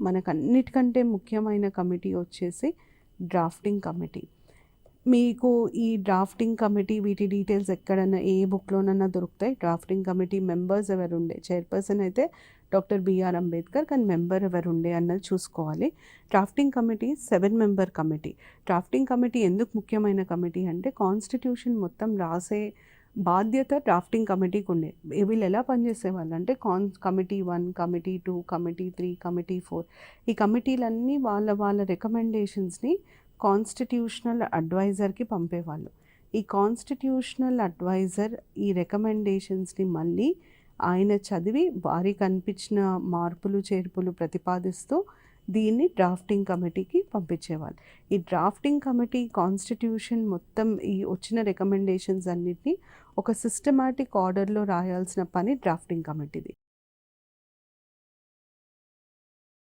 మనకన్నిటికంటే ముఖ్యమైన కమిటీ వచ్చేసి drafting committee. మీకు ఈ డ్రాఫ్టింగ్ కమిటీ వీటి డీటెయిల్స్ ఎక్కడన్నా ఏ బుక్లోనన్నా దొరుకుతాయి. డ్రాఫ్టింగ్ కమిటీ మెంబర్స్ ఎవరుండే, చైర్పర్సన్ అయితే డాక్టర్ బిఆర్ అంబేద్కర్, కానీ మెంబర్ ఎవరుండే అన్నది చూసుకోవాలి. Drafting committee 7 member committee. Drafting committee ఎందుకు ముఖ్యమైన కమిటీ అంటే కాన్స్టిట్యూషన్ మొత్తం రాసే బాధ్యత డ్రాఫ్టింగ్ కమిటీకి ఉండే. వీళ్ళు ఎలా పనిచేసేవాళ్ళు అంటే కమిటీ 1, కమిటీ 2, కమిటీ 3, కమిటీ 4 ఈ కమిటీలన్నీ వాళ్ళ రికమెండేషన్స్ని కాన్స్టిట్యూషనల్ అడ్వైజర్కి పంపేవాళ్ళు. ఈ కాన్స్టిట్యూషనల్ అడ్వైజర్ ఈ రికమెండేషన్స్ని మళ్ళీ ఆయన చదివి వారికి అనిపించిన మార్పులు చేర్పులు ప్రతిపాదిస్తూ దీన్ని డ్రాఫ్టింగ్ కమిటీకి పంపించేవాళ్ళు. ఈ డ్రాఫ్టింగ్ కమిటీ కాన్స్టిట్యూషన్ మొత్తం ఈ వచ్చిన రికమెండేషన్స్ అన్నిటినీ ఒక సిస్టమాటిక్ ఆర్డర్లో రాయాల్సిన పని డ్రాఫ్టింగ్ కమిటీది.